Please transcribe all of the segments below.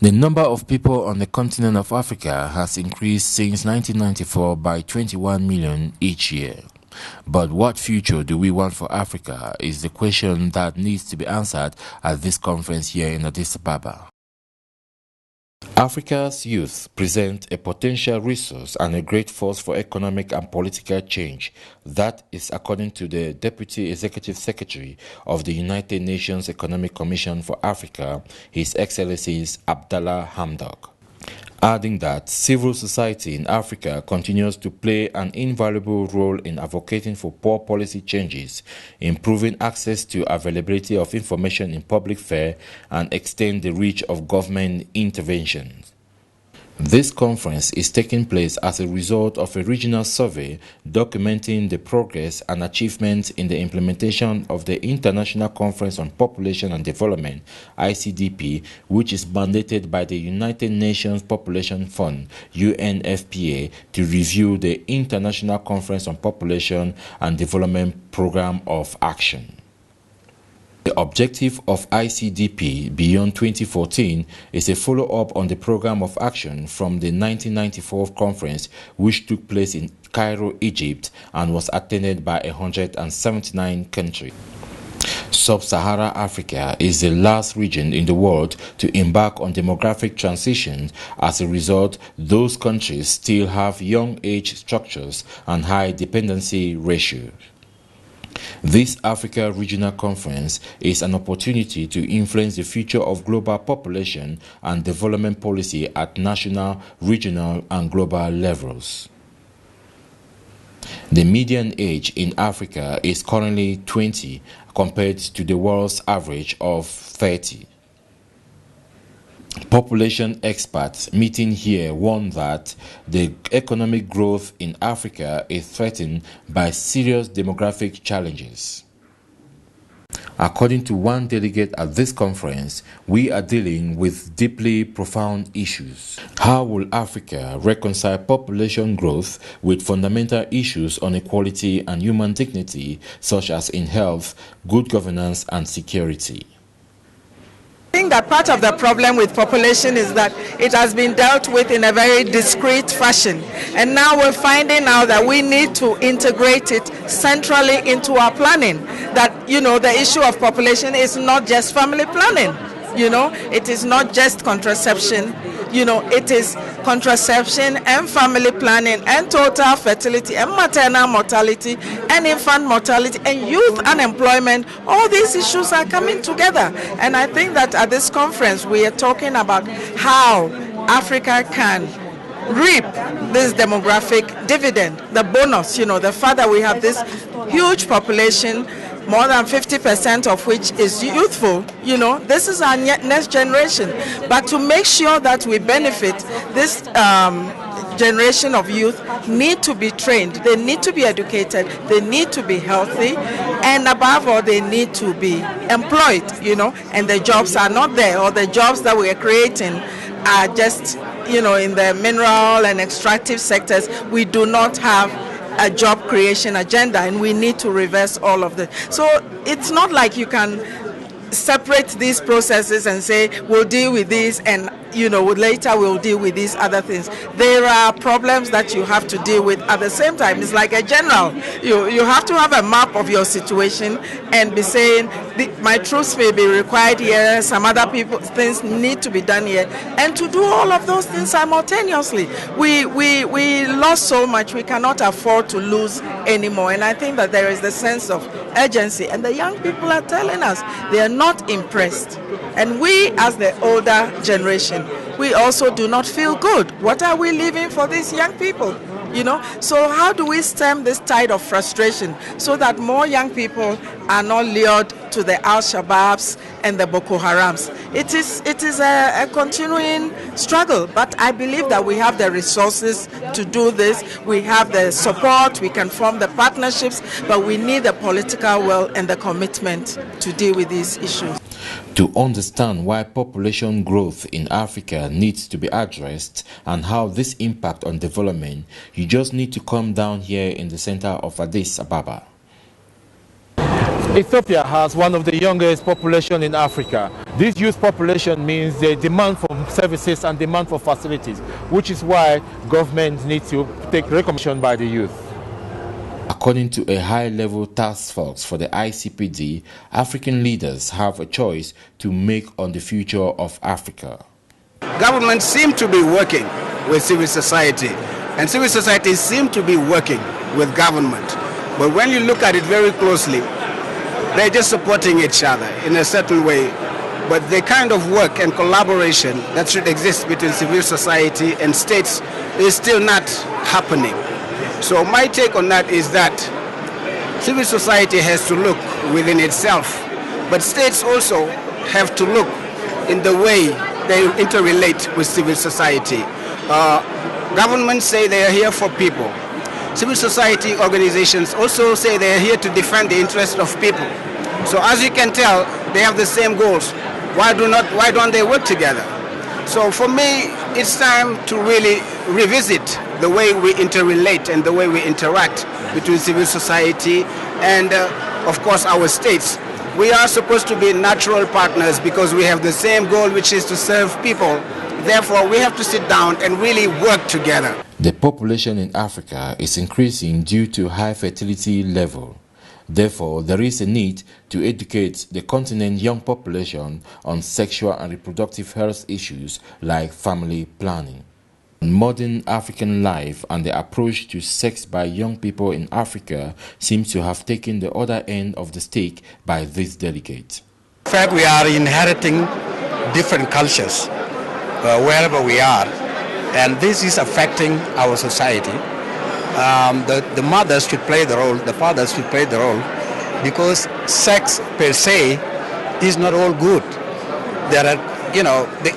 The number of people on the continent of Africa has increased since 1994 by 21 million each year. But what future do we want for Africa is the question that needs to be answered at this conference here in Addis Ababa. Africa's youth present a potential resource and a great force for economic and political change. That is according to the Deputy Executive Secretary of the United Nations Economic Commission for Africa, His Excellency Abdallah Hamdok. Adding that civil society in Africa continues to play an invaluable role in advocating for poor policy changes, improving access to availability of information in public sphere, and extend the reach of government interventions. This conference is taking place as a result of a regional survey documenting the progress and achievements in the implementation of the International Conference on Population and Development, ICDP, which is mandated by the United Nations Population Fund, UNFPA, to review the International Conference on Population and Development Program of Action. The objective of ICDP Beyond 2014 is a follow-up on the program of action from the 1994 conference, which took place in Cairo, Egypt, and was attended by 179 countries. Sub-Saharan Africa is the last region in the world to embark on demographic transition. As a result, those countries still have young age structures and high dependency ratios. This Africa Regional Conference is an opportunity to influence the future of global population and development policy at national, regional, and global levels. The median age in Africa is currently 20 compared to the world's average of 30. Population experts meeting here warn that the economic growth in Africa is threatened by serious demographic challenges. According to one delegate at this conference, we are dealing with deeply profound issues. How will Africa reconcile population growth with fundamental issues on equality and human dignity, such as in health, good governance, and security? I think that part of the problem with population is that it has been dealt with in a very discrete fashion, and now we're finding out that we need to integrate it centrally into our planning. That, the issue of population is not just family planning, it is not just contraception, it is contraception and family planning and total fertility and maternal mortality and infant mortality and youth unemployment. All these issues are coming together, and I think that at this conference we are talking about how Africa can reap this demographic dividend, the bonus, the fact that we have this huge population, more than 50% of which is youthful. This is our next generation. But to make sure that we benefit, this generation of youth need to be trained, they need to be educated, they need to be healthy, and above all, they need to be employed, and the jobs are not there, or the jobs that we are creating are just, in the mineral and extractive sectors. We do not have a job creation agenda, and we need to reverse all of this. So it's not like you can separate these processes and say we'll deal with this and later we'll deal with these other things. There are problems that you have to deal with at the same time. It's like a general. You have to have a map of your situation and be saying my troops may be required here, some other things need to be done here, and to do all of those things simultaneously. We lost so much, we cannot afford to lose anymore, and I think that there is the sense of urgency, and the young people are telling us they are not impressed. And we, as the older generation, we also do not feel good. What are we leaving for these young people? So how do we stem this tide of frustration so that more young people are not lured to the Al-Shabaabs and the Boko Harams? It is a continuing struggle, but I believe that we have the resources to do this. We have the support, we can form the partnerships, but we need the political will and the commitment to deal with these issues. To understand why population growth in Africa needs to be addressed and how this impacts on development, you just need to come down here in the center of Addis Ababa. Ethiopia has one of the youngest population in Africa. This youth population means the demand for services and demand for facilities, which is why government needs to take recognition by the youth. According to a high-level task force for the ICPD, African leaders have a choice to make on the future of Africa. Governments seem to be working with civil society, and civil society seem to be working with government. But when you look at it very closely, they're just supporting each other in a certain way. But the kind of work and collaboration that should exist between civil society and states is still not happening. So my take on that is that civil society has to look within itself, but states also have to look in the way they interrelate with civil society. Governments say they are here for people. Civil society organizations also say they are here to defend the interests of people. So as you can tell, they have the same goals. Why don't they work together? So for me, it's time to really revisit the way we interrelate and the way we interact between civil society and, of course, our states. We are supposed to be natural partners because we have the same goal, which is to serve people. Therefore, we have to sit down and really work together. The population in Africa is increasing due to high fertility level. Therefore, there is a need to educate the continent's young population on sexual and reproductive health issues like family planning. Modern African life and the approach to sex by young people in Africa seems to have taken the other end of the stick by this delegate. In fact, we are inheriting different cultures wherever we are, and this is affecting our society. The mothers should play the role, the fathers should play the role, because sex per se is not all good. There are,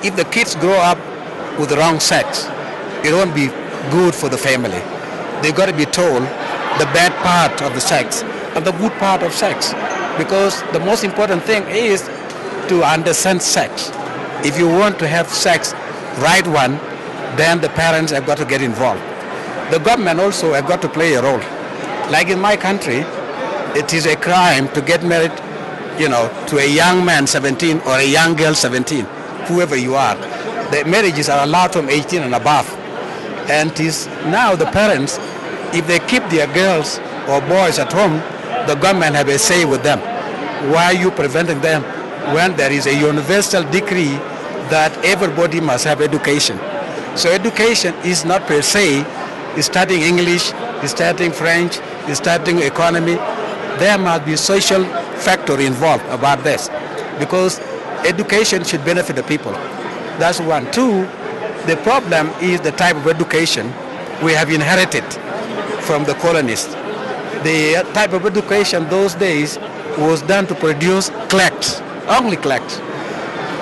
if the kids grow up with the wrong sex, it won't be good for the family. They've got to be told the bad part of the sex and the good part of sex, because the most important thing is to understand sex. If you want to have sex, right one, then the parents have got to get involved. The government also have got to play a role. Like in my country, it is a crime to get married, to a young man 17 or a young girl 17, whoever you are. The marriages are allowed from 18 and above. And it is now the parents, if they keep their girls or boys at home, the government have a say with them. Why are you preventing them when there is a universal decree that everybody must have education? So education is not per se studying English, studying French, studying economy. There must be social factor involved about this, because education should benefit the people. That's one. Two, the problem is the type of education we have inherited from the colonists. The type of education those days was done to produce clerks, only clerks.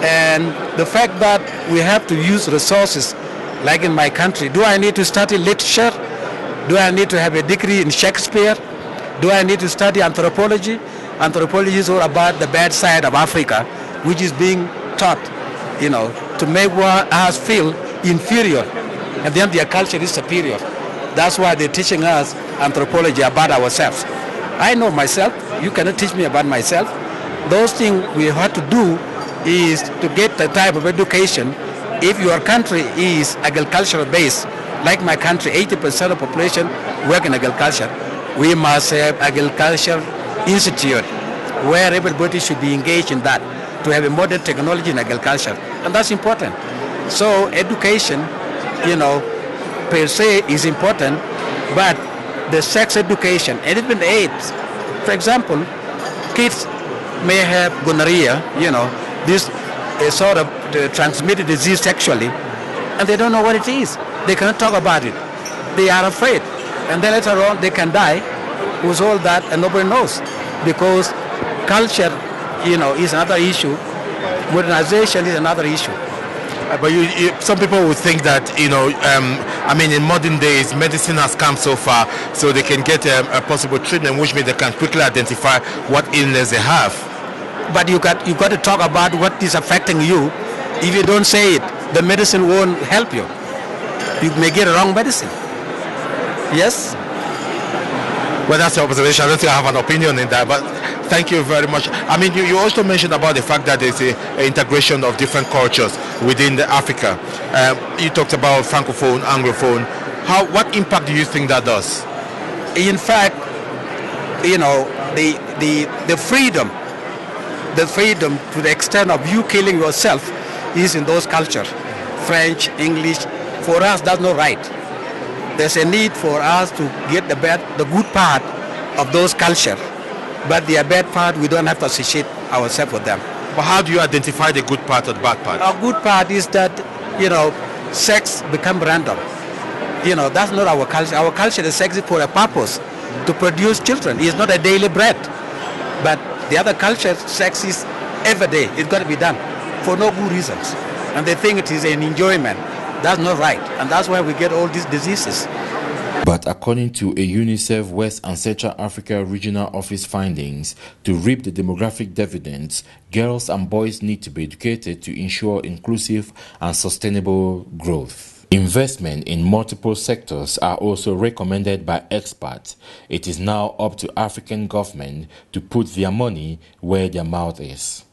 And the fact that we have to use resources, like in my country, do I need to study literature? Do I need to have a degree in Shakespeare? Do I need to study anthropology? Anthropology is all about the bad side of Africa, which is being taught, to make us feel inferior, and then their culture is superior. That's why they're teaching us anthropology about ourselves. I know myself. You cannot teach me about myself. Those things we have to do is to get the type of education. If your country is agricultural based, like my country, 80% of the population work in agriculture, we must have agriculture institute where everybody should be engaged in that, to have a modern technology in agriculture, and that's important. So education, per se is important, but the sex education and even AIDS, for example, kids may have gonorrhea, this is sort of transmitted disease sexually, and they don't know what it is. They cannot talk about it. They are afraid, and then later on they can die with all that, and nobody knows, because culture, is another issue. Modernization is another issue. But some people would think that, in modern days, medicine has come so far, so they can get a possible treatment, which means they can quickly identify what illness they have. But you got to talk about what is affecting you. If you don't say it, the medicine won't help you. You may get a wrong medicine. Yes? Well, that's your observation. I don't think I have an opinion in that. But Thank you very much. I mean, you also mentioned about the fact that there's a integration of different cultures within Africa. You talked about Francophone, Anglophone. What impact do you think that does? In fact, you know, the freedom to the extent of you killing yourself is in those cultures. French, English, for us that's not right. There's a need for us to get the good part of those cultures, but the bad part we don't have to associate ourselves with them. But how do you identify the good part or the bad part? A good part is that, you know, sex become random. You know, that's not our culture. Our culture is sex for a purpose, to produce children. It's not a daily bread. But the other culture, sex is every day. It's got to be done for no good reasons. And they think it is an enjoyment. That's not right. And that's why we get all these diseases. But according to a UNICEF West and Central Africa Regional Office findings, to reap the demographic dividends, girls and boys need to be educated to ensure inclusive and sustainable growth. Investment in multiple sectors are also recommended by experts. It is now up to African government to put their money where their mouth is.